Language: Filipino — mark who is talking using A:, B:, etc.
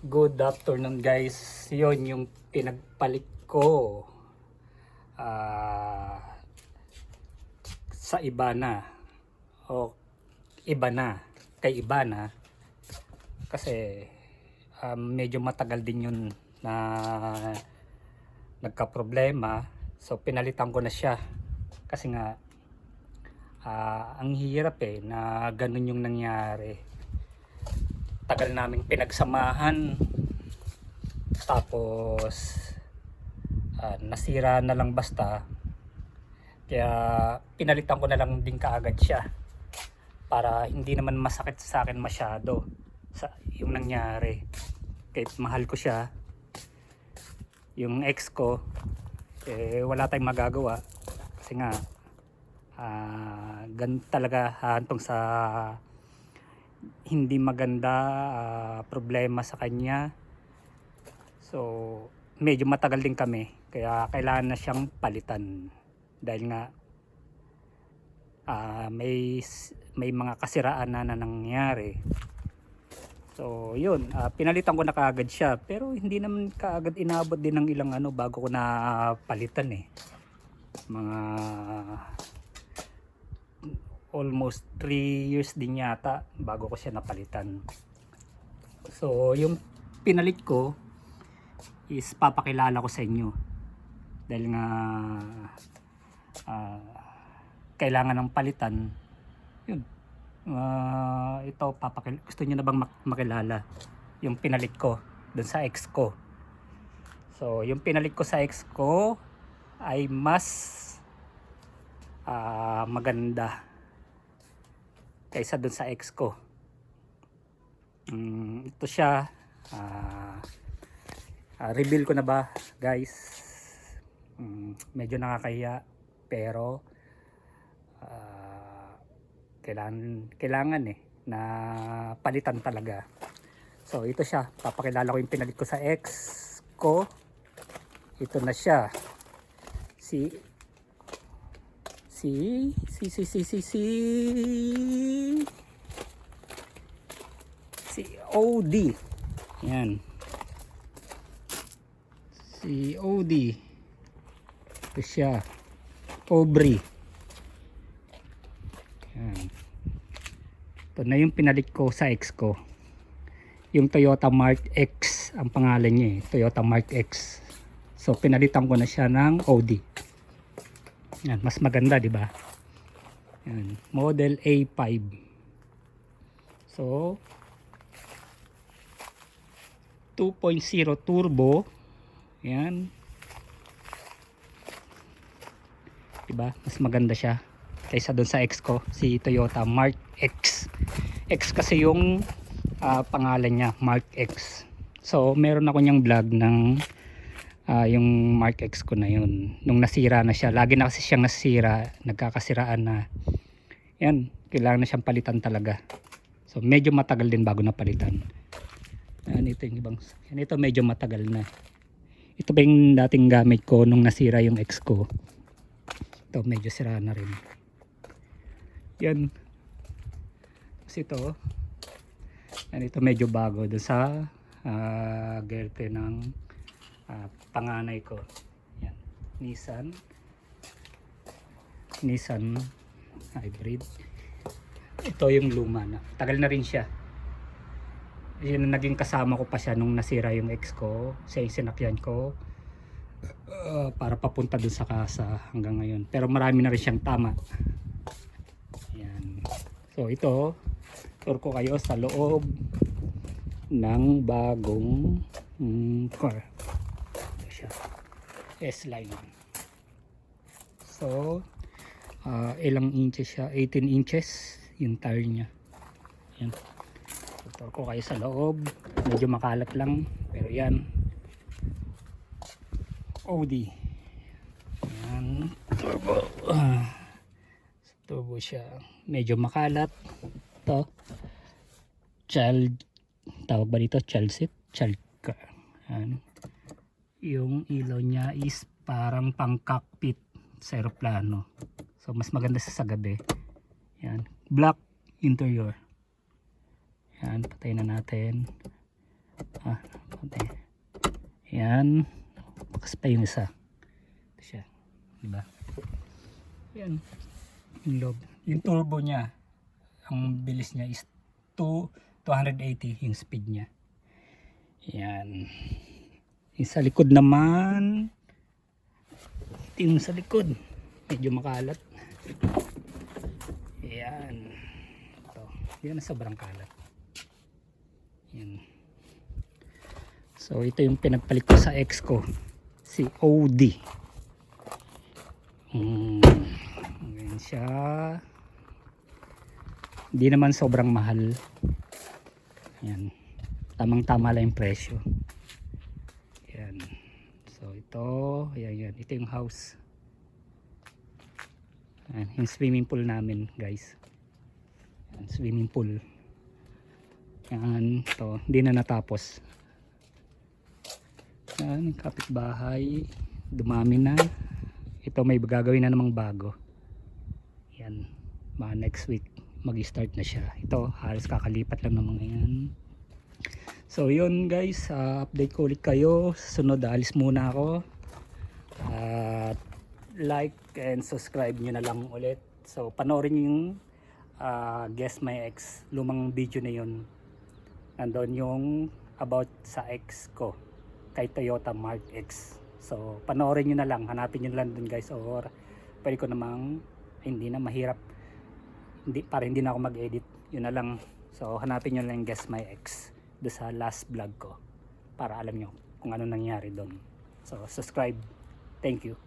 A: Good afternoon guys. Yon yung pinagpalit ko sa Ibana o iba na kay Ibana kasi medyo matagal din yun na nagka-problema. So pinalitan ko na siya kasi nga ang hirap na ganun yung nangyari. Tagal naming pinagsamahan tapos nasira na lang basta, kaya pinalitan ko na lang din kaagad siya para hindi naman masakit sa akin masyado sa yung nangyari. Kahit mahal ko siya, yung ex ko, wala tayong magagawa kasi nga ganun talaga hantong sa hindi maganda problema sa kanya. So medyo matagal din kami, kaya kailangan na siyang palitan dahil nga may mga kasiraan na nangyari. So yun, pinalitan ko na kaagad siya, pero hindi naman kaagad, inabot din ng ilang bago ko na palitan mga almost 3 years din yata bago ko siya napalitan. So yung pinalit ko is papakilala ko sa inyo dahil nga kailangan ng palitan. Yun, ito gusto niyo na bang makilala yung pinalit ko dun sa ex ko? So yung pinalit ko sa ex ko ay mas maganda kaysa dun sa ex ko. Ito siya. Reveal ko na ba guys? Medyo nakakahiya pero kailangan na palitan talaga. So ito siya, papakilala ko yung pinalit ko sa ex ko. Ito na siya, si OD. Yan, si OD. Ito siya, Aubrey. Yan. Ito na yung pinalit ko sa ex ko, yung Toyota Mark X ang pangalan niya Toyota Mark X. So pinalitan ko na siya ng OD. Yan, mas maganda, di ba? Yan, model A5. So 2.0 turbo. Yan, diba? Mas maganda siya kaysa doon sa ex ko, si Toyota Mark X. X kasi yung pangalan niya, Mark X. So meron ako niyang vlog ng yung Mark X ko na yun, nung nasira na siya. Lagi na kasi siyang nasira, nagkakasiraan na. Yan, kailangan na siyang palitan talaga. So medyo matagal din bago napalitan. Yan, ito yung ibang, yan, ito medyo matagal na. Ito ba yung dating gamit ko nung nasira yung ex ko? Ito medyo sira na rin. Yan. Tapos ito, yan, ito medyo bago doon sa girlfriend ng panganay ko. Yan, Nissan hybrid. Ito yung luma na, tagal na rin siya. Yun, naging kasama ko pa siya nung nasira yung ex ko. Siya yung sinakyan ko para papunta dun sa casa hanggang ngayon. Pero marami na rin siyang tama. Ayan. So ito, tour ko kayo sa loob ng bagong car. Ito siya, S-Line. So ilang inches siya? 18 inches yung tire niya. Ayan. Tour ko kayo sa loob. Medyo makalat lang, pero yan, OD. Yan, turbo. Turbo siya, medyo makalat. Ito, tawag ba dito? Child seat? Child car. Yan. Yung ilaw niya is parang pang cockpit sa aeroplano. So mas maganda sa gabi. Yan, black interior. Yan, patayin na natin. Yan. Bakas pa yung isa. Ito siya. Diba? Yan. Yung loob. Yung turbo niya, ang bilis niya is 280 yung speed niya. Yan. Yung sa likod naman, ito yung sa likod. Medyo makalat. Yan. Ito. Yan na sobrang kalat. Yan. So ito yung pinagpalit ko sa ex ko. Si OD. Ganyan siya. Hindi naman sobrang mahal. Yan. Tamang tama lang yung presyo. Yan. So ito. Ayan, yan. Ito yung house. Yan. Yung swimming pool namin guys. Yan. Swimming pool. Yan. Ito. Hindi na natapos. Yan. Kapitbahay. Dumami na. Ito may gagawin na namang bago. Yan. Mga next week mag-start na siya. Ito halos kakalipat lang ng mga yan. So yun guys, update ko ulit kayo. Sunod alis muna ako. Like and subscribe nyo na lang ulit. So panoorin yung Guess My Ex. Lumang video na yun. Nandun yung about sa ex ko kay Toyota Mark X. So panoorin nyo na lang. Hanapin nyo lang dun guys. Or pwede ko namang hindi na mahirap. Para hindi na ako mag-edit. Yun na lang. So hanapin nyo lang Guess My Ex do sa last vlog ko para alam nyo kung ano nangyari doon. So subscribe. Thank you.